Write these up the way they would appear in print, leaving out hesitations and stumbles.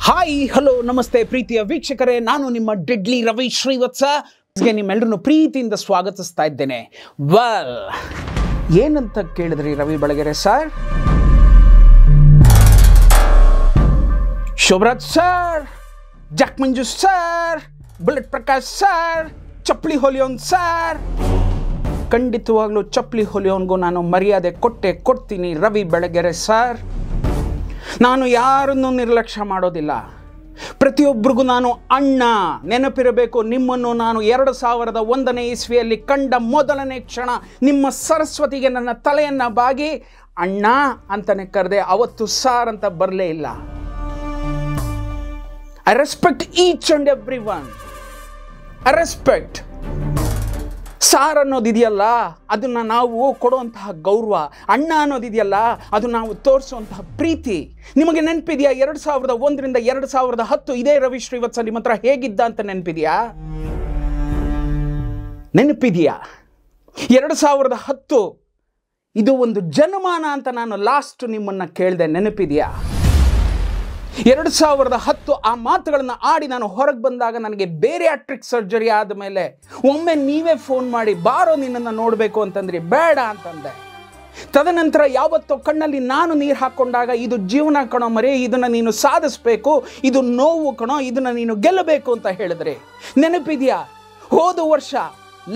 Hi hello ನಮಸ್ತೆ ಪ್ರೀತಿಯ ವೀಕ್ಷಕರೇ, ನಾನು ನಿಮ್ಮ ಡೆಡ್ಲಿ ರವಿ ಶ್ರೀವತ್ಸ ನಿಮ್ಮೆಲ್ಲರನ್ನು ಪ್ರೀತಿಯಿಂದ ಸ್ವಾಗತಿಸ್ತಾ ಇದ್ದೇನೆ. ವೆಲ್, ಏನಂತ ಕೇಳಿದ್ರಿ Ravi Belagere sir? Shobharaj sir, Jack Manju sir, Bullet Prakash sir, ಚಪ್ಪಲಿ ಹೊಲಿಯೋನ್ ಸರ್. ಖಂಡಿತವಾಗ್ಲೂ ಚಪ್ಪಲಿ ಹೊಲಿಯೋನ್ಗೂ ನಾನು ಮರ್ಯಾದೆ ಕೊಡ್ತೀನಿ ರವಿ ಬೆಳಗೆರೆ ಸರ್. ನಾನು ಯಾರನ್ನೂ ನಿರ್ಲಕ್ಷ್ಯ ಮಾಡೋದಿಲ್ಲ. ಪ್ರತಿಯೊಬ್ಬರಿಗೂ ನಾನು ಅಣ್ಣ. ನೆನಪಿರಬೇಕು, ನಿಮ್ಮನ್ನು ನಾನು 2001ನೇ ಇಸ್ವಿಯಲ್ಲಿ ಕಂಡ ಮೊದಲನೇ ಕ್ಷಣ ನಿಮ್ಮ ಸರಸ್ವತಿಗೆ ನನ್ನ ತಲೆಯನ್ನು ಬಾಗಿ ಅಣ್ಣ ಅಂತಲೇ ಕರೆದೆ. ಅವತ್ತು ಸಾರ್ ಅಂತ ಬರಲೇ ಇಲ್ಲ. I respect each and every one. I respect. Sir ಅನ್ನೋದಿದೆಯಲ್ಲ, ಅದನ್ನು ನಾವು ಕೊಡುವಂತಹ ಗೌರವ. ಅಣ್ಣ ಅನ್ನೋದಿದೆಯಲ್ಲ, ಅದು ನಾವು ತೋರಿಸುವಂತಹ ಪ್ರೀತಿ. ನಿಮಗೆ ನೆನಪಿದೆಯಾ 2001ರಿಂದ 2010 ಇದೇ ರವಿ ಶ್ರೀವತ್ಸ ನಿಮ್ಮ ಹತ್ರ ಹೇಗಿದ್ದ ಅಂತ ನೆನಪಿದೆಯಾ? 2010 ಇದು ಒಂದು ಜನಮಾನ ಅಂತ ನಾನು ಲಾಸ್ಟ್ ನಿಮ್ಮನ್ನು ಕೇಳಿದೆ. ನೆನಪಿದೆಯಾ? 2010 ಆ ಮಾತುಗಳನ್ನು ಆಡಿ ನಾನು ಹೊರಗೆ ಬಂದಾಗ ನನಗೆ ಬೇರಿಯಾಟ್ರಿಕ್ ಸರ್ಜರಿ ಆದಮೇಲೆ ಒಮ್ಮೆ ನೀವೇ ಫೋನ್ ಮಾಡಿ ಬಾರೋ ನಿನ್ನನ್ನು ನೋಡಬೇಕು ಅಂತಂದ್ರಿ. ಬೇಡ ಅಂತಂದೆ. ತದನಂತರ ಯಾವತ್ತೋ ಕಣ್ಣಲ್ಲಿ ನಾನು ನೀರು ಹಾಕ್ಕೊಂಡಾಗ ಇದು ಜೀವನ ಕಣೋ ಮರಿ, ಇದನ್ನು ನೀನು ಸಾಧಿಸಬೇಕು, ಇದು ನೋವು ಕಣೋ, ಇದನ್ನು ನೀನು ಗೆಲ್ಲಬೇಕು ಅಂತ ಹೇಳಿದ್ರಿ. ನೆನಪಿದೆಯಾ? ಹೋದ ವರ್ಷ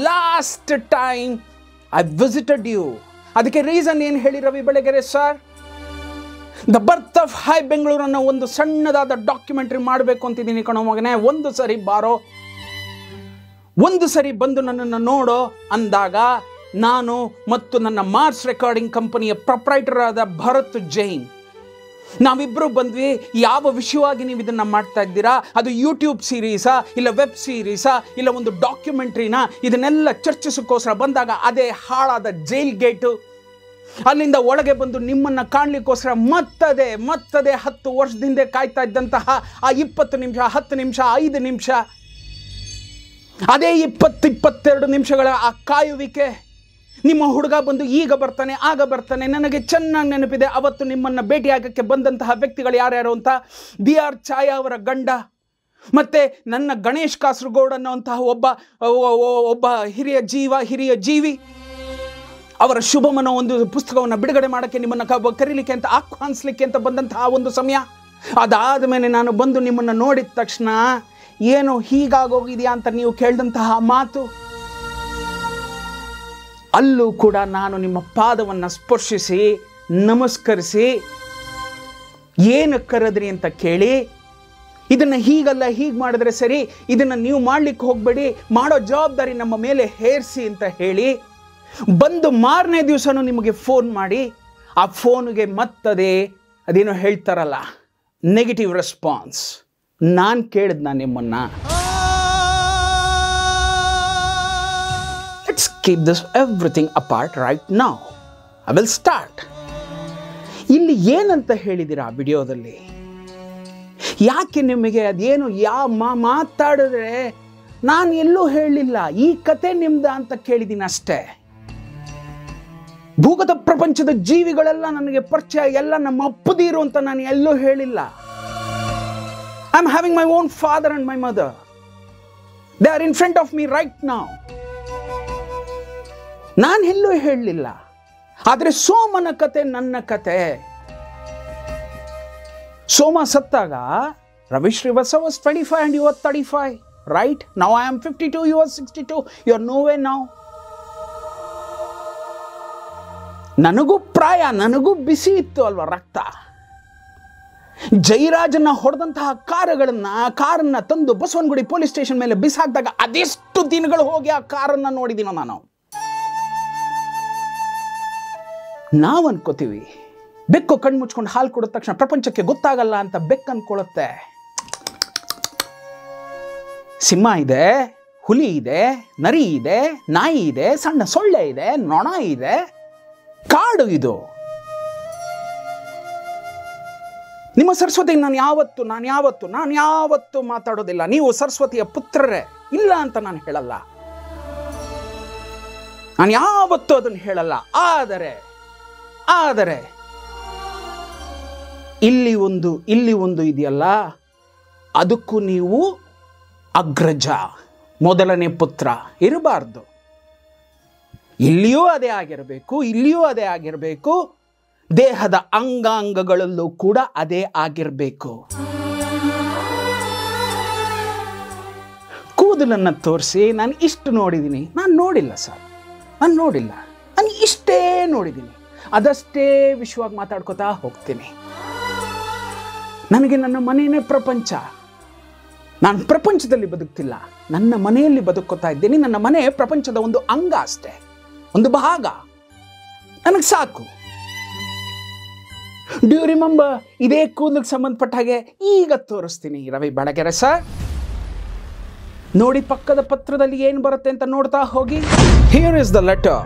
last time I visited you. ಅದಕ್ಕೆ ರೀಸನ್ ಏನು ಹೇಳಿ Ravi Belagere sir? The birth of Hi Bengaluru ಅನ್ನೋ ಒಂದು ಸಣ್ಣದಾದ ಡಾಕ್ಯುಮೆಂಟ್ರಿ ಮಾಡಬೇಕು ಅಂತಿದ್ದೀನಿ ಕಣೋ ಮಗನೇ. ಒಂದು ಸರಿ ಬಾರೋ, ಒಂದು ಸರಿ ಬಂದು ನನ್ನನ್ನು ನೋಡೋ ಅಂದಾಗ ನಾನು ಮತ್ತು ನನ್ನ ಮಾರ್ಸ್ ರೆಕಾರ್ಡಿಂಗ್ ಕಂಪನಿಯ ಪ್ರೊಪ್ರೈಟರ್ ಆದ ಭರತ್ ಜೈನ್ ನಾವಿಬ್ಬರು ಬಂದ್ವಿ. ಯಾವ ವಿಷಯವಾಗಿ ನೀವು ಇದನ್ನು ಮಾಡ್ತಾ ಇದ್ದೀರಾ? ಅದು ಯೂಟ್ಯೂಬ್ ಸೀರೀಸಾ, ಇಲ್ಲ ವೆಬ್ ಸೀರೀಸಾ, ಇಲ್ಲ ಒಂದು ಡಾಕ್ಯುಮೆಂಟ್ರಿನಾ? ಇದನ್ನೆಲ್ಲ ಚರ್ಚಿಸೋಕ್ಕೋಸ್ಕರ ಬಂದಾಗ ಅದೇ ಹಾಳಾದ ಜೈಲ್ ಗೇಟು. ಅಲ್ಲಿಂದ ಒಳಗೆ ಬಂದು ನಿಮ್ಮನ್ನು ಕಾಣಲಿಕ್ಕೋಸ್ಕರ ಮತ್ತದೇ 10 ವರ್ಷದಿಂದ ಕಾಯ್ತಾ ಇದ್ದಂತಹ ಆ 20 ನಿಮಿಷ, 10 ನಿಮಿಷ, 5 ನಿಮಿಷ, ಅದೇ 22 ನಿಮಿಷಗಳ ಆ ಕಾಯುವಿಕೆ. ನಿಮ್ಮ ಹುಡುಗ ಬಂದು ಈಗ ಬರ್ತಾನೆ, ಆಗ ಬರ್ತಾನೆ. ನನಗೆ ಚೆನ್ನಾಗಿ ನೆನಪಿದೆ ಅವತ್ತು ನಿಮ್ಮನ್ನು ಭೇಟಿಯಾಗಕ್ಕೆ ಬಂದಂತಹ ವ್ಯಕ್ತಿಗಳು ಯಾರ್ಯಾರು ಅಂತ. BR ಛಾಯಾ ಅವರ ಗಂಡ, ಮತ್ತು ನನ್ನ ಗಣೇಶ್ ಕಾಸರಗೋಡ್ ಅನ್ನುವಂತಹ ಒಬ್ಬ ಹಿರಿಯ ಜೀವಿ. ಅವರ ಶುಭಮನ ಒಂದು ಪುಸ್ತಕವನ್ನು ಬಿಡುಗಡೆ ಮಾಡೋಕ್ಕೆ ನಿಮ್ಮನ್ನು ಕರೀಲಿಕ್ಕೆ ಅಂತ, ಆಹ್ವಾನಿಸಲಿಕ್ಕೆ ಅಂತ ಬಂದಂತಹ ಒಂದು ಸಮಯ. ಅದಾದ ಮೇಲೆ ನಾನು ಬಂದು ನಿಮ್ಮನ್ನು ನೋಡಿದ ತಕ್ಷಣ ಏನು ಹೀಗಾಗೋಗಿದೆಯಾ ಅಂತ ನೀವು ಕೇಳಿದಂತಹ ಮಾತು, ಅಲ್ಲೂ ಕೂಡ ನಾನು ನಿಮ್ಮ ಪಾದವನ್ನು ಸ್ಪರ್ಶಿಸಿ ನಮಸ್ಕರಿಸಿ ಏನು ಕರೆದ್ರಿ ಅಂತ ಕೇಳಿ, ಇದನ್ನು ಹೀಗಲ್ಲ ಹೀಗೆ ಮಾಡಿದ್ರೆ ಸರಿ, ಇದನ್ನು ನೀವು ಮಾಡಲಿಕ್ಕೆ ಹೋಗಬೇಡಿ, ಮಾಡೋ ಜವಾಬ್ದಾರಿ ನಮ್ಮ ಮೇಲೆ ಹೇರಿಸಿ ಅಂತ ಹೇಳಿ ಬಂದು ಮಾರನೇ ದಿವಸನೂ ನಿಮಗೆ ಫೋನ್ ಮಾಡಿ ಆ ಫೋನಿಗೆ ಮತ್ತದೇ ಅದೇನೋ ಹೇಳ್ತಾರಲ್ಲ ನೆಗೆಟಿವ್ ರೆಸ್ಪಾನ್ಸ್. ನಾನು ಕೇಳಿದ್ನ ನಿಮ್ಮನ್ನು, let's keep this everything apart right now. I will start. ಇಲ್ಲಿ ಏನಂತ ಹೇಳಿದ್ದೀರಾ ಆ ವಿಡಿಯೋದಲ್ಲಿ? ಯಾಕೆ ನಿಮಗೆ ಅದೇನು ಮಾತಾಡಿದ್ರೆ ನಾನು ಎಲ್ಲೂ ಹೇಳಲಿಲ್ಲ, ಈ ಕತೆ ನಿಮ್ದ ಅಂತ ಕೇಳಿದ್ದೀನಿ ಅಷ್ಟೇ. ಭೂಗತ ಪ್ರಪಂಚದ ಜೀವಿಗಳೆಲ್ಲ ನನಗೆ ಪರಿಚಯ, ಎಲ್ಲ ನಮ್ಮ ಅಪ್ಪದೀರು ಅಂತ ನಾನು ಎಲ್ಲೂ ಹೇಳಿಲ್ಲ. I am having my own father and my mother. They are in front of me right now. ನಾನು ಎಲ್ಲೂ ಹೇಳಲಿಲ್ಲ. ಆದರೆ ಸೋಮನ ಕತೆ ನನ್ನ ಕತೆ. ಸೋಮ ಸತ್ತಾಗ Ravi Srivatsa was 25 and you were 35, right? Now I am 52, you are 62. You are nowhere now. ನನಗೂ ಪ್ರಾಯ, ನನಗೂ ಬಿಸಿ ಇತ್ತು ಅಲ್ವಾ ರಕ್ತ. ಜೈರಾಜನ್ನ ಹೊಡೆದಂತಹ ಕಾರನ್ನು ತಂದು ಬಸವನಗುಡಿ ಪೊಲೀಸ್ ಸ್ಟೇಷನ್ ಮೇಲೆ ಬಿಸಾಕಿದಾಗ ಅದೆಷ್ಟು ದಿನಗಳು ಹೋಗಿ ಆ ಕಾರನ್ನು ನೋಡಿದ್ದೀನೋ ನಾನು. ನಾವು ಅನ್ಕೋತೀವಿ ಬೆಕ್ಕು ಕಣ್ಣು ಮುಚ್ಕೊಂಡು ಹಾಲು ಕೊಡಿದ ತಕ್ಷಣ ಪ್ರಪಂಚಕ್ಕೆ ಗೊತ್ತಾಗಲ್ಲ ಅಂತ ಬೆಕ್ಕು ಅನ್ಕೊಳ್ಳುತ್ತೆ. ಸಿಂಹ ಇದೆ, ಹುಲಿ ಇದೆ, ನರಿ ಇದೆ, ನಾಯಿ ಇದೆ, ಸಣ್ಣ ಸೊಳ್ಳೆ ಇದೆ, ನೊಣ ಇದೆ, ಕಾಡು ಇದು. ನಿಮ್ಮ ಸರಸ್ವತಿಗೆ ನಾನು ಯಾವತ್ತು ಮಾತಾಡೋದಿಲ್ಲ. ನೀವು ಸರಸ್ವತಿಯ ಪುತ್ರರೇ, ಇಲ್ಲ ಅಂತ ನಾನು ಹೇಳಲ್ಲ, ನಾನು ಯಾವತ್ತೂ ಅದನ್ನು ಹೇಳಲ್ಲ. ಆದರೆ ಇಲ್ಲಿ ಒಂದು ಇದೆಯಲ್ಲ, ಅದಕ್ಕೂ ನೀವು ಅಗ್ರಜ, ಮೊದಲನೇ ಪುತ್ರ ಇರಬಾರ್ದು. ಇಲ್ಲಿಯೂ ಅದೇ ಆಗಿರಬೇಕು, ಇಲ್ಲಿಯೂ ಅದೇ ಆಗಿರಬೇಕು, ದೇಹದ ಅಂಗಾಂಗಗಳಲ್ಲೂ ಕೂಡ ಅದೇ ಆಗಿರಬೇಕು. ಕೂದಲನ್ನು ತೋರಿಸಿ ನಾನು ಇಷ್ಟು ನೋಡಿದ್ದೀನಿ, ನಾನು ನೋಡಿಲ್ಲ ಸರ್, ನಾನು ನೋಡಿಲ್ಲ, ನಾನು ಇಷ್ಟೇ ನೋಡಿದ್ದೀನಿ, ಅದಷ್ಟೇ ವಿಶ್ವವಾಗಿ ಮಾತಾಡ್ಕೋತಾ ಹೋಗ್ತೀನಿ. ನನಗೆ ನನ್ನ ಮನೆಯೇ ಪ್ರಪಂಚ. ನಾನು ಪ್ರಪಂಚದಲ್ಲಿ ಬದುಕ್ತಿಲ್ಲ, ನನ್ನ ಮನೆಯಲ್ಲಿ ಬದುಕೋತಾ ಇದ್ದೀನಿ. ನನ್ನ ಮನೆ ಪ್ರಪಂಚದ ಒಂದು ಅಂಗ ಅಷ್ಟೇ, ಒಂದು ಭಾಗ. ನನಗೆ ಸಾಕು. ಡ್ಯೂ ರಿಮೆಂಬರ್, ಇದೇ ಕೂದಲಿಗೆ ಸಂಬಂಧಪಟ್ಟ ಹಾಗೆ ಈಗ ತೋರಿಸ್ತೀನಿ ರವಿ ಬೆಳಗೆರೆ ಸರ್. ನೋಡಿ ಪಕ್ಕದ ಪತ್ರದಲ್ಲಿ ಏನು ಬರುತ್ತೆ ಅಂತ ನೋಡ್ತಾ ಹೋಗಿ. Here is the letter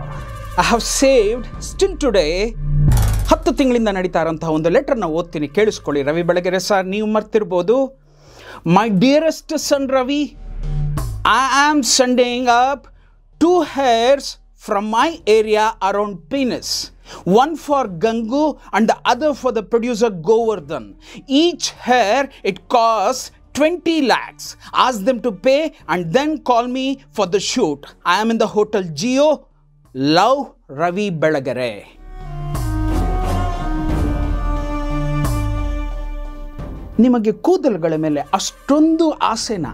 I have saved still today. 10 ತಿಂಗಳಿಂದ ನಡೀತಾ ಇರೋಂತಹ ಒಂದು ಲೆಟರ್ನ ಓದ್ತೀನಿ, ಕೇಳಿಸ್ಕೊಳ್ಳಿ ರವಿ ಬೆಳಗೆರೆ ಸರ್. ನೀವು ಮರ್ತಿರ್ಬೋದು. My dearest son Ravi, I am sending up 2 hairs from my area around penis. One for Gangu and the other for the producer Govardhan. Each hair it costs 20 lakhs. Ask them to pay and then call me for the shoot. I am in the Hotel Geo. Love, Ravi Belagare. ನಿಮಗೆ ಕೂದಲುಗಳ ಮೇಲೆ ಅಷ್ಟೊಂದು ಆಸೆನಾ?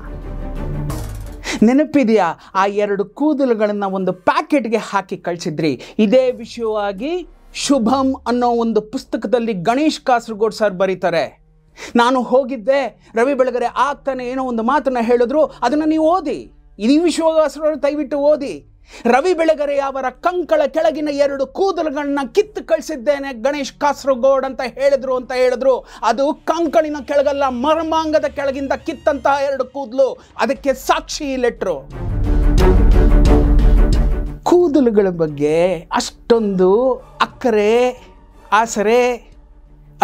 ನೆನಪಿದೆಯಾ? ಆ 2 ಕೂದಲುಗಳನ್ನು ಒಂದು ಪ್ಯಾಕೆಟ್ಗೆ ಹಾಕಿ ಕಳಿಸಿದ್ರಿ. ಇದೇ ವಿಷಯವಾಗಿ ಶುಭಂ ಅನ್ನೋ ಒಂದು ಪುಸ್ತಕದಲ್ಲಿ ಗಣೇಶ್ ಕಾಸರಗೋಡು ಸರ್ ಬರೀತಾರೆ. ನಾನು ಹೋಗಿದ್ದೆ, ರವಿ ಬೆಳಗೆರೆ ಆಗ್ತಾನೆ ಏನೋ ಒಂದು ಮಾತನ್ನು ಹೇಳಿದ್ರು, ಅದನ್ನು ನೀವು ಓದಿ. ಈ ವಿಶ್ವಗಾಸರವರು ದಯವಿಟ್ಟು ಓದಿ. ರವಿ ಬೆಳಗೆರೆ ಅವರ ಕಂಕಳ ಕೆಳಗಿನ 2 ಕೂದಲುಗಳನ್ನ ಕಿತ್ತು ಕಳಿಸಿದ್ದೇನೆ ಗಣೇಶ್ ಕಾಸರಗೋಡು ಅಂತ ಹೇಳಿದ್ರು. ಅದು ಕಂಕಳಿನ ಕೆಳಗಲ್ಲ, ಮರ್ಮಾಂಗದ ಕೆಳಗಿಂದ ಕಿತ್ತಂತಹ 2 ಕೂದಲು. ಅದಕ್ಕೆ ಸಾಕ್ಷಿ ಲೆಟ್ರು. ಕೂದಲುಗಳ ಬಗ್ಗೆ ಅಷ್ಟೊಂದು ಅಕ್ಕರೆ, ಆಸರೆ,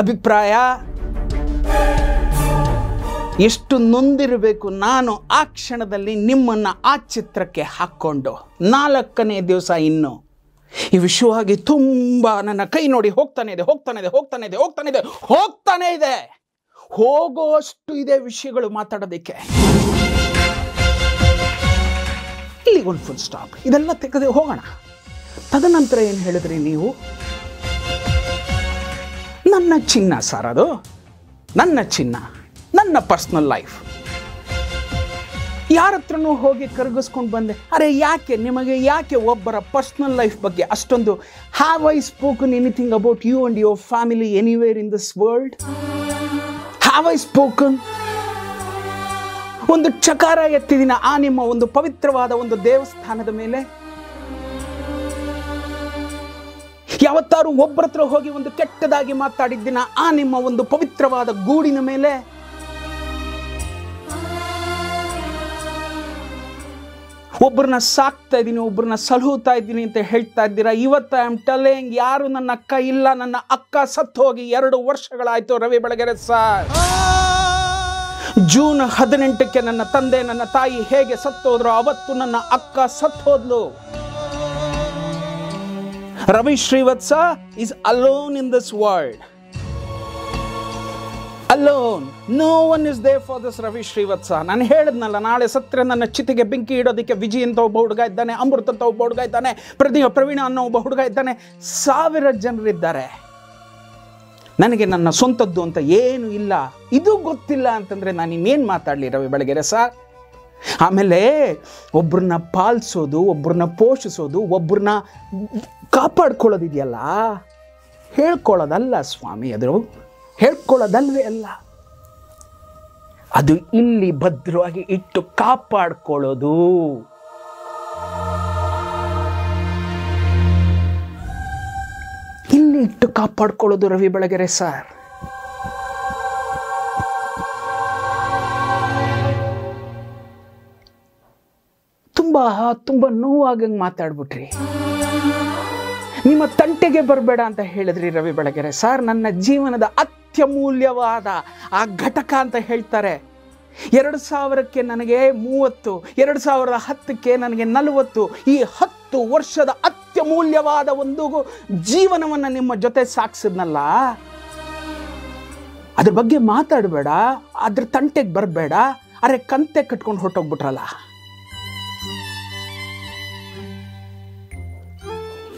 ಅಭಿಪ್ರಾಯ, ಎಷ್ಟು ನೊಂದಿರಬೇಕು ನಾನು ಆ ಕ್ಷಣದಲ್ಲಿ ನಿಮ್ಮನ್ನು ಆ ಚಿತ್ರಕ್ಕೆ ಹಾಕ್ಕೊಂಡು. 4ನೇ ದಿವಸ ಇನ್ನು ಈ ವಿಷಯವಾಗಿ ತುಂಬ ನನ್ನ ಕೈ ನೋಡಿ ಹೋಗ್ತಾನೆ ಇದೆ. ಹೋಗೋಷ್ಟು ಇದೆ ವಿಷಯಗಳು ಮಾತಾಡೋದಕ್ಕೆ. ಇಲ್ಲಿಗೊಂದು ಫುಲ್ ಸ್ಟಾಪ್. ಇದೆಲ್ಲ ತೆಗೆದೇ ಹೋಗೋಣ. ತದನಂತರ ಏನು ಹೇಳಿದ್ರಿ ನೀವು? ನನ್ನ ಚಿನ್ನ ಸರ್, ಅದು ನನ್ನ ಚಿನ್ನ, ನನ್ನ ಪರ್ಸ್ನಲ್ ಲೈಫ್. ಯಾರ ಹತ್ರನೂ ಹೋಗಿ ಕರಗಿಸ್ಕೊಂಡು ಬಂದೆ. ಅರೆ ಯಾಕೆ ನಿಮಗೆ, ಯಾಕೆ ಒಬ್ಬರ ಪರ್ಸ್ನಲ್ ಲೈಫ್ ಬಗ್ಗೆ ಅಷ್ಟೊಂದು? Have I spoken anything about you and your family anywhere in this world? Have I spoken? ಒಂದು ಚಕಾರ ಎತ್ತಿದಿನ ಆ ನಿಮ್ಮ ಒಂದು ಪವಿತ್ರವಾದ ಒಂದು ದೇವಸ್ಥಾನದ ಮೇಲೆ? ಯಾವತ್ತಾರು ಒಬ್ಬರ ಹತ್ರ ಹೋಗಿ ಒಂದು ಕೆಟ್ಟದಾಗಿ ಮಾತಾಡಿದ್ದಿನ ಆ ನಿಮ್ಮ ಒಂದು ಪವಿತ್ರವಾದ ಗೂಡಿನ ಮೇಲೆ? ಒಬ್ಬರನ್ನ ಸಾಕ್ತಾ ಇದ್ದೀನಿ, ಒಬ್ಬರನ್ನ ಸಲಹುತ್ತಾ ಇದ್ದೀನಿ ಅಂತ ಹೇಳ್ತಾ ಇದ್ದೀರಾ. ಇವತ್ತು ಐ ಆಮ್ ಟೆಲ್ಲಿಂಗ್, ಯಾರು ನನ್ನ ಅಕ್ಕ ಇಲ್ಲ, ನನ್ನ ಅಕ್ಕ ಸತ್ತು ಹೋಗಿ 2 ವರ್ಷಗಳಾಯ್ತು ರವಿ ಬೆಳಗೆರೆ ಸರ್. ಜೂನ್ 18ಕ್ಕೆ ನನ್ನ ತಂದೆ ನನ್ನ ತಾಯಿ ಹೇಗೆ ಸತ್ತೋದ್ರು, ಅವತ್ತು ನನ್ನ ಅಕ್ಕ ಸತ್ತು ಹೋದ್ಲು. Ravi Srivatsa is alone in this world. Alone. No one is there for this Ravi Srivatsa. ನಾನು ಹೇಳಿದ್ನಲ್ಲ, ನಾಳೆ ಸತ್ರೆ ನನ್ನ ಚಿತೆಗೆ ಬೆಂಕಿ ಇಡೋದಕ್ಕೆ ವಿಜಯ್ ಅಂತ ಒಬ್ಬ ಹುಡುಗ ಇದ್ದಾನೆ, ಅಮೃತ ಅಂತ ಒಬ್ಬ ಹುಡುಗ ಇದ್ದಾನೆ, ಪ್ರವೀಣ ಅನ್ನೋ ಒಬ್ಬ ಹುಡುಗ ಇದ್ದಾನೆ. 1000 ಜನರಿದ್ದಾರೆ. ನನಗೆ ನನ್ನ ಸ್ವಂತದ್ದು ಅಂತ ಏನು ಇಲ್ಲ. ಇದು ಗೊತ್ತಿಲ್ಲ ಅಂತಂದರೆ ನಾನು ಇನ್ನೇನು ಮಾತಾಡಲಿ ರವಿ ಬೆಳಗೆರೆ ಸರ್? ಆಮೇಲೆ ಒಬ್ಬರನ್ನ ಪಾಲಿಸೋದು, ಒಬ್ಬರನ್ನ ಪೋಷಿಸೋದು, ಒಬ್ಬರನ್ನ ಕಾಪಾಡ್ಕೊಳ್ಳೋದಿದೆಯಲ್ಲ, ಹೇಳ್ಕೊಳ್ಳೋದಲ್ಲ ಸ್ವಾಮಿ, ಅದು ಹೇಳ್ಕೊಳ್ಳೋದಲ್ವೇ ಅಲ್ಲ. ಅದು ಇಲ್ಲಿ ಭದ್ರವಾಗಿ ಇಟ್ಟು ಕಾಪಾಡ್ಕೊಳ್ಳೋದು. ಇಲ್ಲಿ ಇಟ್ಟು ಕಾಪಾಡ್ಕೊಳ್ಳೋದು ರವಿ ಬೆಳಗೆರೆ ಸರ್. ತುಂಬ ನೋವಾಗಂಗೆ ಮಾತಾಡ್ಬಿಟ್ರಿ. ನಿಮ್ಮ ತಂಟೆಗೆ ಬರಬೇಡ ಅಂತ ಹೇಳಿದ್ರಿ ರವಿ ಬೆಳಗೆರೆ ಸರ್. ನನ್ನ ಜೀವನದ ಅತ್ಯಮೂಲ್ಯವಾದ ಆ ಘಟಕ ಅಂತ ಹೇಳ್ತಾರೆ. 2000ಕ್ಕೆ ನನಗೆ 30, 2010ಕ್ಕೆ ನನಗೆ 40. ಈ 10 ವರ್ಷದ ಅತ್ಯಮೂಲ್ಯವಾದ ಒಂದು ಜೀವನವನ್ನು ನಿಮ್ಮ ಜೊತೆ ಸಾಗಿಸಿದ್ನಲ್ಲ, ಅದ್ರ ಬಗ್ಗೆ ಮಾತಾಡಬೇಡ, ಅದ್ರ ತಂಟೆಗೆ ಬರಬೇಡ. ಅರೆ ಕಂತೆ ಕಟ್ಕೊಂಡು ಹೊರಟೋಗ್ಬಿಟ್ರಲ್ಲ.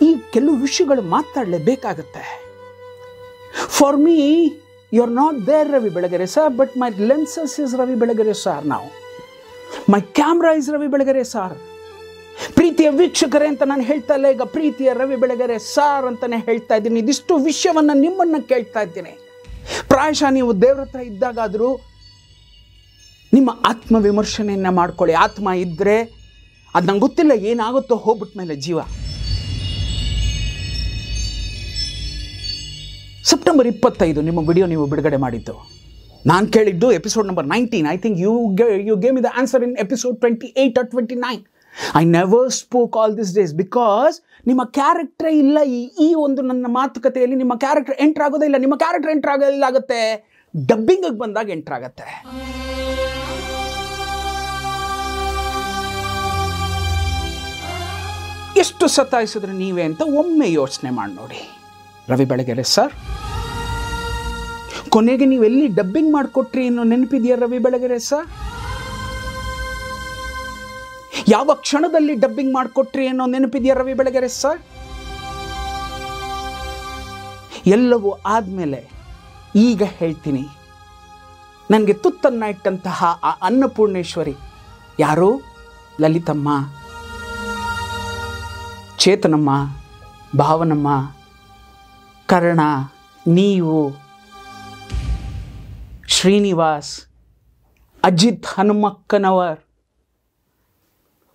ಈ ಕೆಲವು ವಿಷಯಗಳು ಮಾತಾಡಲೇಬೇಕಾಗತ್ತೆ. For me you are not there Ravi Belagere sir, but my lenses is Ravi Belagere sir. ನಾವು my camera is Ravi Belagere sir. ಪ್ರೀತಿಯ ವೀಕ್ಷಕರೇ ಅಂತ ನಾನು ಹೇಳ್ತಾ ಇಲ್ಲ ಈಗ, ಪ್ರೀತಿಯ ರವಿ ಬೆಳಗೆರೆ ಸಾರ್ ಅಂತಾನೆ ಹೇಳ್ತಾ ಇದ್ದೀನಿ. ಇದಿಷ್ಟು ವಿಷಯವನ್ನು ನಿಮ್ಮನ್ನ ಕೇಳ್ತಾ ಇದ್ದೀನಿ. ಪ್ರಾಯಶಃ ನೀವು ದೇವ್ರ ಹತ್ರ ಇದ್ದಾಗಾದರೂ ನಿಮ್ಮ ಆತ್ಮ ವಿಮರ್ಶನೆಯನ್ನ ಮಾಡ್ಕೊಳ್ಳಿ. ಆತ್ಮ ಇದ್ದರೆ ಅದು ನಂಗೆ ಗೊತ್ತಿಲ್ಲ ಏನಾಗುತ್ತೋ ಹೋಗ್ಬಿಟ್ಟ ಮೇಲೆ ಜೀವ. ಸೆಪ್ಟೆಂಬರ್ 25 ನಿಮ್ಮ ವಿಡಿಯೋ ನೀವು ಬಿಡುಗಡೆ ಮಾಡಿದ್ದು. ನಾನು ಕೇಳಿದ್ದು episode number 19. I think you gave me the answer in episode 28 or 29. I never spoke all this days because ನಿಮ್ಮ ಕ್ಯಾರೆಕ್ಟರ್ ಇಲ್ಲ. ಈ ಒಂದು ನನ್ನ ಮಾತುಕತೆಯಲ್ಲಿ ನಿಮ್ಮ ಕ್ಯಾರೆಕ್ಟರ್ ಎಂಟರ್ ಆಗೋದೇ ಇಲ್ಲ. ನಿಮ್ಮ ಕ್ಯಾರೆಕ್ಟರ್ ಎಂಟರ್ ಆಗೋದಿಲ್ಲಾಗುತ್ತೆ, ಡಬ್ಬಿಂಗಿಗೆ ಬಂದಾಗ ಎಂಟರ್ ಆಗತ್ತೆ. ಎಷ್ಟು ಸತಾಯಿಸಿದ್ರೆ ನೀವೇ ಅಂತ ಒಮ್ಮೆ ಯೋಚನೆ ಮಾಡಿ ನೋಡಿ ರವಿ ಬೆಳಗೆರೆ ಸರ್. ಕೊನೆಗೆ ನೀವೆಲ್ಲಿ ಡಬ್ಬಿಂಗ್ ಮಾಡಿಕೊಟ್ರಿ ಅನ್ನೋ ನೆನಪಿದೆಯಾ ರವಿ ಬೆಳಗೆರೆ ಸರ್? ಯಾವ ಕ್ಷಣದಲ್ಲಿ ಡಬ್ಬಿಂಗ್ ಮಾಡಿಕೊಟ್ರಿ ಅನ್ನೋ ನೆನಪಿದೆಯಾ ರವಿ ಬೆಳಗೆರೆ ಸರ್? ಎಲ್ಲವೂ ಆದಮೇಲೆ ಈಗ ಹೇಳ್ತೀನಿ, ನನಗೆ ತುತ್ತನ್ನ ಇಟ್ಟಂತಹ ಆ ಅನ್ನಪೂರ್ಣೇಶ್ವರಿ ಯಾರು? ಲಲಿತಮ್ಮ, ಚೇತನಮ್ಮ, ಭಾವನಮ್ಮ, ಕರ್ಣ, ನೀವು, ಶ್ರೀನಿವಾಸ್, ಅಜಿತ್ ಹನುಮಕ್ಕನವರ್,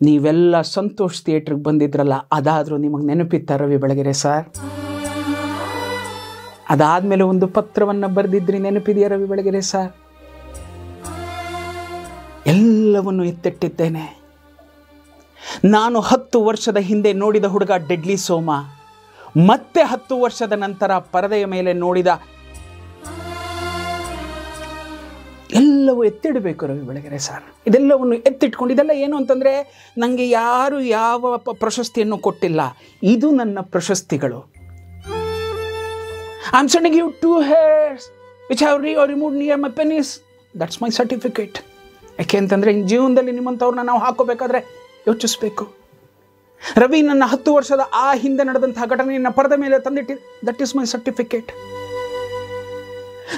ನೀವೆಲ್ಲ ಸಂತೋಷ್ ಥಿಯೇಟ್ರಿಗೆ ಬಂದಿದ್ರಲ್ಲ, ಅದಾದರೂ ನಿಮಗೆ ನೆನಪಿತ್ತ ರವಿ ಬೆಳಗೆರೆ ಸರ್? ಅದಾದಮೇಲೆ ಒಂದು ಪತ್ರವನ್ನು ಬರೆದಿದ್ರಿ, ನೆನಪಿದೆಯಾ ರವಿ ಬೆಳಗೆರೆ ಸರ್? ಎಲ್ಲವನ್ನು ಎತ್ತಿಟ್ಟಿದ್ದೇನೆ. ನಾನು 10 ವರ್ಷದ ಹಿಂದೆ ನೋಡಿದ ಹುಡುಗ ಡೆಡ್ಲಿ ಸೋಮ, ಮತ್ತೆ 10 ವರ್ಷದ ನಂತರ ಪರದೆಯ ಮೇಲೆ ನೋಡಿದ ಎಲ್ಲವೂ ಎತ್ತಿಡಬೇಕು ರವಿ ಬೆಳಗೆರೆ ಸರ್. ಇದೆಲ್ಲವನ್ನು ಎತ್ತಿಟ್ಕೊಂಡು, ಇದೆಲ್ಲ ಏನು ಅಂತಂದರೆ ನನಗೆ ಯಾರು ಯಾವ ಪ್ರಶಸ್ತಿಯನ್ನು ಕೊಟ್ಟಿಲ್ಲ, ಇದು ನನ್ನ ಪ್ರಶಸ್ತಿಗಳು. I am sending you 2 hairs which have removed near my penis. That's my certificate. ಯಾಕೆ ಅಂತಂದರೆ ಜೀವನದಲ್ಲಿ ನಿಮ್ಮಂಥವ್ರನ್ನ ನಾವು ಹಾಕೋಬೇಕಾದ್ರೆ ಯೋಚಿಸ್ಬೇಕು. ರವಿ ನನ್ನ 10 ವರ್ಷದ ಆ ಹಿಂದೆ ನಡೆದಂತಹ ಘಟನೆಯನ್ನು ಪರದ ಮೇಲೆ ತಂದಿಟ್ಟು, ದಟ್ ಈಸ್ ಮೈ ಸರ್ಟಿಫಿಕೇಟ್.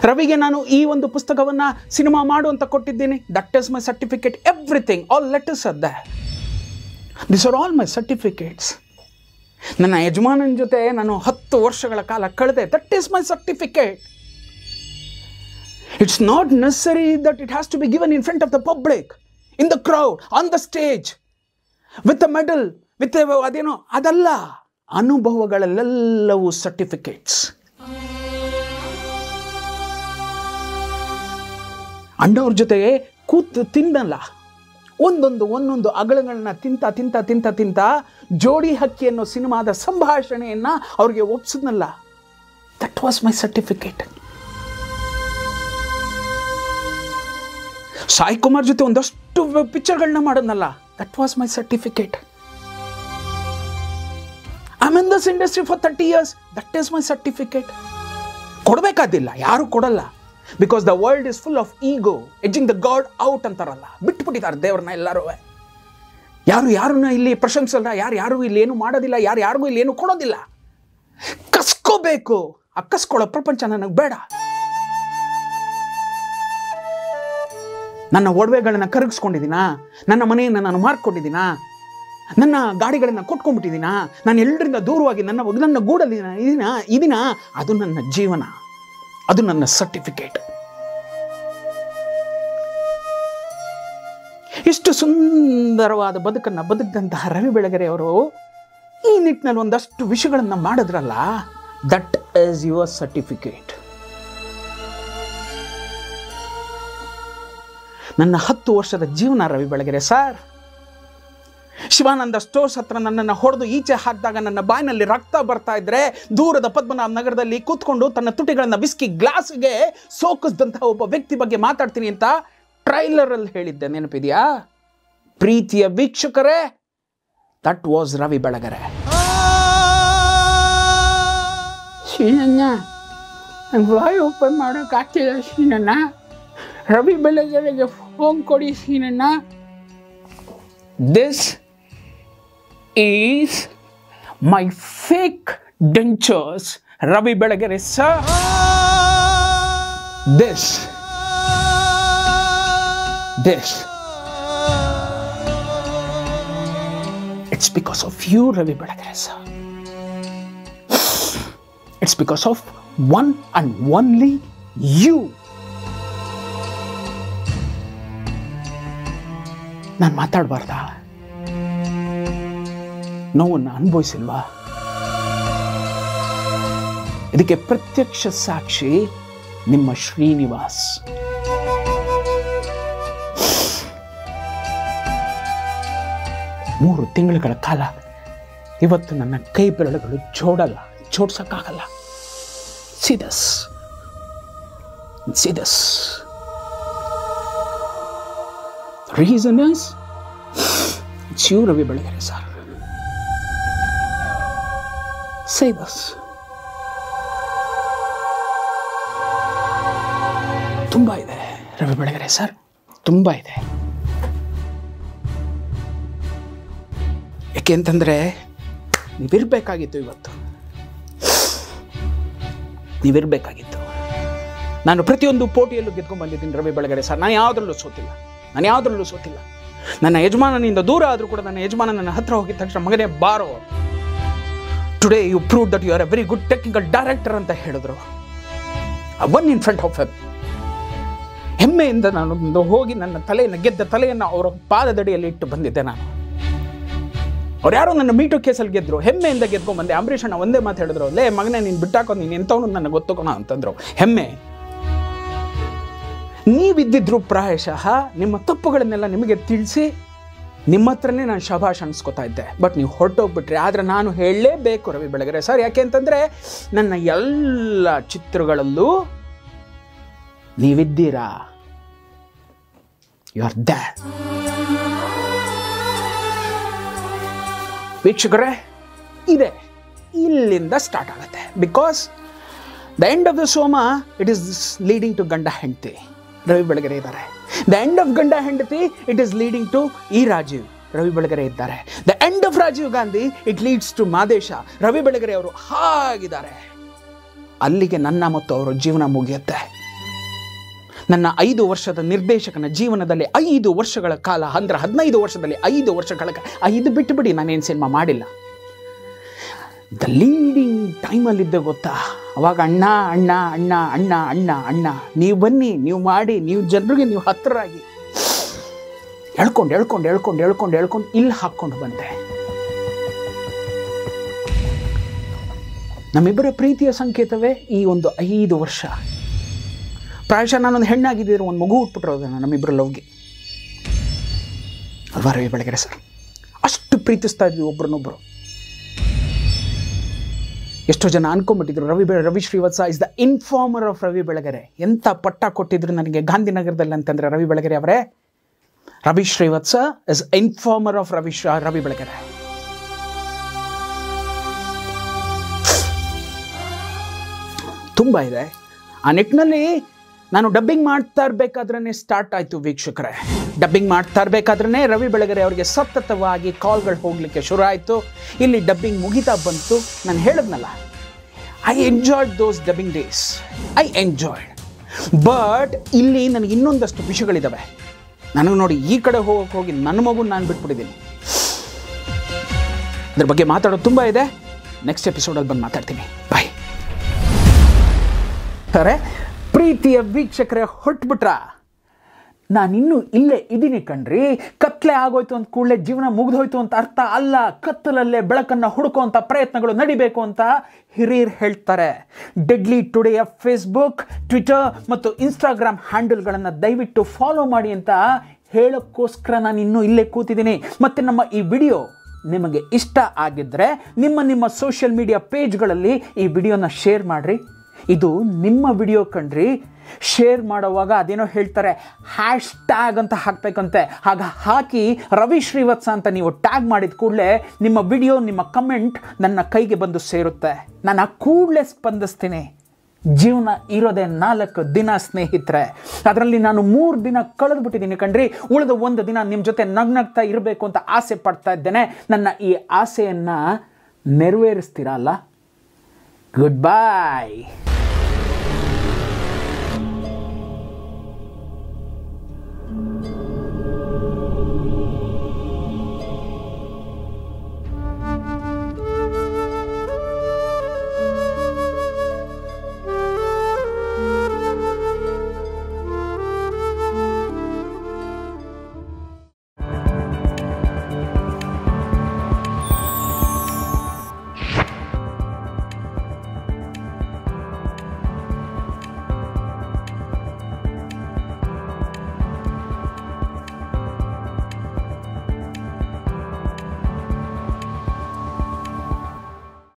ರವಿಗೆ ನಾನು ಈ ಒಂದು ಪುಸ್ತಕವನ್ನು ಸಿನಿಮಾ ಮಾಡು ಅಂತ ಕೊಟ್ಟಿದ್ದೀನಿ, that is my certificate. Everything, all letters are there. This are all my certificates. ನನ್ನ ಯಜಮಾನನ ಜೊತೆ ನಾನು 10 ವರ್ಷಗಳ ಕಾಲ ಕಳೆದೆ, that is my certificate. It's not necessary that it has to be given in front of the public, in the crowd, on the stage, with a medal, with ಅದೇನೋ, ಅದಲ್ಲ. ಅನುಭವಗಳೆಲ್ಲವೂ certificates. ಅಣ್ಣವ್ರ ಜೊತೆಗೆ ಕೂತು ತಿನ್ನಲ್ಲ, ಒಂದೊಂದು ಅಗಳಗಳನ್ನ ತಿಂತ ಜೋಡಿ ಹಕ್ಕಿ ಅನ್ನೋ ಸಿನಿಮಾದ ಸಂಭಾಷಣೆಯನ್ನು ಅವ್ರಿಗೆ ಒಪ್ಸಿದ್ನಲ್ಲ, that was my certificate. Sai Kumar ಜೊತೆ ಒಂದಷ್ಟು ಪಿಕ್ಚರ್ಗಳನ್ನ ಮಾಡೋದ್ನಲ್ಲ, that was my certificate. I am in this industry for 30 years, that is my certificate. ಕೊಡಬೇಕಾದಿಲ್ಲ, ಯಾರು ಕೊಡಲ್ಲ. Because the world is full of ego, edging the god out ಅಂತಾರಲ್ಲ, ಬಿಟ್ಬಿಟ್ಟಿದ್ದಾರೆ ದೇವ್ರನ್ನ ಎಲ್ಲರೂ. ಯಾರನ್ನ ಇಲ್ಲಿ ಪ್ರಶಂಸಲ್ಲ, ಯಾರು ಇಲ್ಲಿ ಏನು ಮಾಡೋದಿಲ್ಲ, ಯಾರಿಗೂ ಇಲ್ಲಿ ಏನು ಕೊಡೋದಿಲ್ಲ. ಕಸ್ಕೋಬೇಕು. ಆ ಕಸ್ಕೊಳ್ಳೋ ಪ್ರಪಂಚ ನನಗೆ ಬೇಡ. ನನ್ನ ಒಡವೆಗಳನ್ನ ಕರಗಿಸ್ಕೊಂಡಿದ್ದೀನಾ? ನನ್ನ ಮನೆಯನ್ನು ನಾನು ಮಾರ್ಕೊಂಡಿದ್ದೀನಾ? ನನ್ನ ಗಾಡಿಗಳನ್ನು ಕೊಟ್ಕೊಂಡ್ಬಿಟ್ಟಿದ್ದೀನಾ? ನಾನು ಎಲ್ಲರಿಂದ ದೂರವಾಗಿ ನನ್ನ ಗೂಡಲ್ಲಿ ಇದೀನಾ? ಅದು ನನ್ನ ಜೀವನ, ಅದು ನನ್ನ ಸರ್ಟಿಫಿಕೇಟ್. ಇಷ್ಟು ಸುಂದರವಾದ ಬದುಕನ್ನು ಬದುಕಿದಂತಹ ರವಿ ಬೆಳಗೆರೆ ಅವರು ಈ ನಿಟ್ಟಿನಲ್ಲಿ ಒಂದಷ್ಟು ವಿಷಯಗಳನ್ನು ಮಾಡಿದ್ರಲ್ಲ, ದಟ್ ಈಸ್ ಯುವರ್ ಸರ್ಟಿಫಿಕೇಟ್. ನನ್ನ 10 ವರ್ಷದ ಜೀವನ ರವಿ ಬೆಳಗೆರೆ ಸರ್. ಶಿವಾನಂದ ಸ್ಟೋರ್ಸ್ ಹತ್ರ ನನ್ನನ್ನು ಹೊಡೆದು ಈಚೆ ಹಾಕಿದಾಗ ನನ್ನ ಬಾಯಿನಲ್ಲಿ ರಕ್ತ ಬರ್ತಾ ಇದ್ರೆ, ದೂರದ ಪದ್ಮನಾಭ ನಗರದಲ್ಲಿ ಕೂತ್ಕೊಂಡು ತನ್ನ ತುಟಿಗಳನ್ನು ವಿಸ್ಕಿ ಗ್ಲಾಸ್ಗೆ ಸೋಕಿಸಿದಂತಹ ಒಬ್ಬ ವ್ಯಕ್ತಿ ಬಗ್ಗೆ ಮಾತಾಡ್ತೀನಿ ಅಂತ ಟ್ರೈಲರಲ್ಲಿ ಹೇಳಿದ್ದೆ, ನೆನಪಿದೆಯಾ? ಪ್ರೀತಿಯ ವೀಕ್ಷಕರೇ, ದಟ್ ವಾಸ್ ರವಿ ಬೆಳಗೆರೆ. ನಂಗೆ ಬಾಯಿ ಓಪನ್ ಮಾಡೋಕ್ಕಾಗ್ತಿಲ್ಲ ಸೀನಣ್ಣ. ರವಿ ಬೆಳಗೆರೆಗೆ ಫೋನ್ ಕೊಡಿ Seenanna. This is my fake dentures Ravi Belagere sir. This it's because of you, Ravi Belagere sir. It's because of one and only you. ನಾನು ಮಾತಾಡಬಾರ್ದಾ? ನೋವನ್ನು ಅನುಭವಿಸಿಲ್ವಾ? ಇದಕ್ಕೆ ಪ್ರತ್ಯಕ್ಷ ಸಾಕ್ಷಿ ನಿಮ್ಮ ಶ್ರೀನಿವಾಸ್. ಮೂರು ತಿಂಗಳುಗಳ ಕಾಲ ಇವತ್ತು ನನ್ನ ಕೈ ಬೆರಳುಗಳು ಜೋಡ್ಸಕ್ಕಾಗಲ್ಲ. See this. The reason is it's you, Ravi Belagere sir. Say this. ತುಂಬ ಇದೆ ರವಿ ಬೆಳಗೆರೆ ಸರ್, ತುಂಬ ಇದೆ. ಯಾಕೆ ಅಂತಂದರೆ ನೀವಿರಬೇಕಾಗಿತ್ತು. ನಾನು ಪ್ರತಿಯೊಂದು ಪೋಟಿಯಲ್ಲೂ ಗೆದ್ಕೊಂಡು ಬಂದಿದ್ದೀನಿ ರವಿ ಬೆಳಗೆರೆ ಸರ್. ನಾನು ಯಾವುದರಲ್ಲೂ ಸೋತಿಲ್ಲ. ನನ್ನ ಯಜಮಾನನಿಂದ ದೂರ ಆದರೂ ಕೂಡ ನನ್ನ ಯಜಮಾನ ನನ್ನ ಹತ್ರ ಹೋಗಿದ ತಕ್ಷಣ ಮಗನೇ ಬಾರೋ, today you prove that you are a very good technical director ಅಂತ ಹೇಳಿದ್ರು. ಒನ್ ಇನ್ ಫ್ರಂಟ್ ಆಫ್ ಹೆಮ್ಮೆಯಿಂದ ನಾನು ಹೋಗಿ ನನ್ನ ಗೆದ್ದ ತಲೆಯನ್ನು ಅವರ ಪಾದದಡಿಯಲ್ಲಿ ಇಟ್ಟು ಬಂದಿದ್ದೆ. ನಾನು ಅವ್ರು ಯಾರೋ ನನ್ನ ಮೀಟು ಕೇಸಲ್ಲಿ ಗೆದ್ರು, ಹೆಮ್ಮೆಯಿಂದ ಗೆದ್ಕೊಂಡು ಬಂದೆ. ಅಂಬರೀಷ್ ಅಣ್ಣ ಒಂದೇ ಮಾತು ಹೇಳಿದ್ರು, ಲೇ ಮಗನೇ ನೀನು ಬಿಟ್ಟಾಕೊಂಡು ನೀನು ಎಂಥವನು ನನಗೆ ಗೊತ್ತುಕೋಣ ಅಂತಂದ್ರು. ಹೆಮ್ಮೆ. ನೀವಿದ್ದಿದ್ರು ಪ್ರಾಯಶಃ ನಿಮ್ಮ ತಪ್ಪುಗಳನ್ನೆಲ್ಲ ನಿಮಗೆ ತಿಳಿಸಿ ನಿಮ್ಮ ಹತ್ರನೇ ನಾನು ಶಭಾಷ್ ಅನ್ಸ್ಕೊತಾ ಇದ್ದೆ. ಬಟ್ ನೀವು ಹೊರಟೋಗ್ಬಿಟ್ರಿ. ಆದರೆ ನಾನು ಹೇಳಲೇಬೇಕು ರವಿ ಬೆಳಗೆರೆ ಸರ್, ಯಾಕೆ ಅಂತಂದರೆ ನನ್ನ ಎಲ್ಲ ಚಿತ್ರಗಳಲ್ಲೂ ನೀವಿದ್ದೀರಾ. You are there. ವೀಕ್ಷಕರೇ, ಇದೆ ಇಲ್ಲಿಂದ ಸ್ಟಾರ್ಟ್ ಆಗುತ್ತೆ. Because the end of the Soma it is leading to Ganda Hendathi. Ravi Belagere ಇದ್ದಾರೆ. The end of Ganda Hendathi it is leading to E Rajeev. Ravi Belagere ಇದ್ದಾರೆ. The end of Rajeev Gandhi it leads to Madesha. Ravi Belagere ಅವರು ಹಾಗಿದ್ದಾರೆ. ಅಲ್ಲಿಗೆ ನನ್ನ ಮತ್ತು ಅವರ ಜೀವನ ಮುಗಿಯುತ್ತೆ. ನನ್ನ 5 ವರ್ಷದ ನಿರ್ದೇಶಕನ ಜೀವನದಲ್ಲಿ 5 ವರ್ಷಗಳ ಕಾಲ, ಅಂದ್ರೆ 15 ವರ್ಷದಲ್ಲಿ 5 ವರ್ಷಗಳ ಕಾಲ, 5 ಬಿಟ್ಟುಬಿಡಿ ನಾನೇನು ಸಿನಿಮಾ ಮಾಡಿಲ್ಲ. ದ ಲೀಡಿಂಗ್ ಟೈಮಲ್ಲಿದ್ದೆ ಗೊತ್ತಾ, ಅವಾಗ ಅಣ್ಣ ಅಣ್ಣ ಅಣ್ಣ ಅಣ್ಣ ಅಣ್ಣ ಅಣ್ಣ ನೀವು ಬನ್ನಿ, ನೀವು ಮಾಡಿ, ನೀವು ಜನರಿಗೆ ನೀವು ಹತ್ತಿರಾಗಿ ಎಳ್ಕೊಂಡು ಇಲ್ಲಿ ಹಾಕ್ಕೊಂಡು ಬಂದೆ. ನಮ್ಮಿಬ್ಬರ ಪ್ರೀತಿಯ ಸಂಕೇತವೇ ಈ ಒಂದು 5 ವರ್ಷ. ಪ್ರಾಯಶಃ ನಾನೊಂದು ಹೆಣ್ಣಾಗಿದ್ದಿದ್ರು ಒಂದು ಮಗು ಹುಟ್ಬಿಟ್ರೋದು ನಮ್ಮಿಬ್ಬರ ಲವ್ಗೆ ಅಲ್ವಾ ರವಿ ಬೆಳಗೆರೆ ಸರ್? ಅಷ್ಟು ಪ್ರೀತಿಸ್ತಾ ಇದ್ವಿ ಒಬ್ರನ್ನೊಬ್ಬರು. ಎಷ್ಟೋ ಜನ ಅನ್ಕೊಂಡ್ಬಿಟ್ಟಿದ್ರು Ravi Srivatsa is the informer of Ravi Belagere. ಎಂಥ ಪಟ್ಟ ಕೊಟ್ಟಿದ್ರು ನನಗೆ ಗಾಂಧಿನಗರದಲ್ಲಿ ಅಂತಂದರೆ ರವಿ ಬೆಳಗೆರೆ ಅವರೇ, Ravi Srivatsa is informer of Ravi Belagere. ತುಂಬ ಇದೆ. ಆ ನಿಟ್ಟಿನಲ್ಲಿ ನಾನು ಡಬ್ಬಿಂಗ್ ಮಾಡ್ತಾ ಇರಬೇಕಾದ್ರೇ ಸ್ಟಾರ್ಟ್ ಆಯಿತು ವೀಕ್ಷಕರೇ. ಡಬ್ಬಿಂಗ್ ಮಾಡ್ತಾ ಇರಬೇಕಾದ್ರೇ ರವಿ ಬೆಳಗೆರೆ ಅವರಿಗೆ ಸತತವಾಗಿ ಕಾಲ್ಗಳು ಹೋಗಲಿಕ್ಕೆ ಶುರು ಆಯಿತು. ಇಲ್ಲಿ ಡಬ್ಬಿಂಗ್ ಮುಗಿತಾ ಬಂತು. ನಾನು ಹೇಳಿದ್ನಲ್ಲ, I enjoyed those dubbing days. But ಇಲ್ಲಿ ನನಗೆ ಇನ್ನೊಂದಷ್ಟು ವಿಷಯಗಳಿದ್ದಾವೆ. ನನಗೆ ನೋಡಿ, ಈ ಕಡೆ ಹೋಗಿ ನನ್ನ ಮಗುನ ನಾನು ಬಿಟ್ಬಿಟ್ಟಿದ್ದೀನಿ. ಅದ್ರ ಬಗ್ಗೆ ಮಾತಾಡೋದು ತುಂಬ ಇದೆ. ನೆಕ್ಸ್ಟ್ ಎಪಿಸೋಡಲ್ಲಿ ಬಂದು ಮಾತಾಡ್ತೀನಿ. ಬಾಯ್. ಸರಿ, ಪ್ರೀತಿಯ ವೀಕ್ಷಕರೇ, ಹೊಟ್ಬಿಟ್ರ? ನಾನಿನ್ನೂ ಇಲ್ಲೇ ಇದ್ದೀನಿ ಕಣ್ರಿ. ಕತ್ಲೆ ಆಗೋಯ್ತು ಅಂತ ಕೂಡಲೇ ಜೀವನ ಮುಗಿದೋಯ್ತು ಅಂತ ಅರ್ಥ ಅಲ್ಲ. ಕತ್ತಲಲ್ಲೇ ಬೆಳಕನ್ನು ಹುಡುಕುವಂಥ ಪ್ರಯತ್ನಗಳು ನಡಿಬೇಕು ಅಂತ ಹಿರಿಯರು ಹೇಳ್ತಾರೆ. ಡೆಡ್ಲಿ ಟುಡೆಯ ಫೇಸ್ಬುಕ್, ಟ್ವಿಟರ್ ಮತ್ತು ಇನ್ಸ್ಟಾಗ್ರಾಮ್ ಹ್ಯಾಂಡಲ್ಗಳನ್ನು ದಯವಿಟ್ಟು ಫಾಲೋ ಮಾಡಿ ಅಂತ ಹೇಳೋಕ್ಕೋಸ್ಕರ ನಾನು ಇನ್ನೂ ಇಲ್ಲೇ ಕೂತಿದ್ದೀನಿ. ಮತ್ತು ನಮ್ಮ ಈ ವಿಡಿಯೋ ನಿಮಗೆ ಇಷ್ಟ ಆಗಿದ್ದರೆ ನಿಮ್ಮ ಸೋಷಿಯಲ್ ಮೀಡಿಯಾ ಪೇಜ್ಗಳಲ್ಲಿ ಈ ವಿಡಿಯೋನ ಶೇರ್ ಮಾಡಿರಿ. ಇದು ನಿಮ್ಮ ವಿಡಿಯೋ ಕಣ್ರಿ. ಶೇರ್ ಮಾಡುವಾಗ ಅದೇನೋ ಹೇಳ್ತಾರೆ, ಹ್ಯಾಶ್ ಟ್ಯಾಗ್ ಅಂತ ಹಾಕಬೇಕಂತೆ. ಆಗ ಹಾಕಿ ರವಿ ಶ್ರೀವತ್ಸ ಅಂತ ನೀವು ಟ್ಯಾಗ್ ಮಾಡಿದ ಕೂಡಲೇ ನಿಮ್ಮ ವಿಡಿಯೋ, ನಿಮ್ಮ ಕಮೆಂಟ್ ನನ್ನ ಕೈಗೆ ಬಂದು ಸೇರುತ್ತೆ. ನಾನು ಆ ಕೂಡಲೇ ಸ್ಪಂದಿಸ್ತೀನಿ. ಜೀವನ ಇರೋದೇ 4 ದಿನ ಸ್ನೇಹಿತರೆ. ಅದರಲ್ಲಿ ನಾನು 3 ದಿನ ಕಳೆದುಬಿಟ್ಟಿದ್ದೀನಿ ಕಣ್ರಿ. ಉಳಿದ 1 ದಿನ ನಿಮ್ಮ ಜೊತೆ ನಗ್ನಗ್ತಾ ಇರಬೇಕು ಅಂತ ಆಸೆ ಪಡ್ತಾ ಇದ್ದೇನೆ. ನನ್ನ ಈ ಆಸೆಯನ್ನು ನೆರವೇರಿಸ್ತೀರಾ ಅಲ್ಲ? ಗುಡ್ ಬಾಯ್.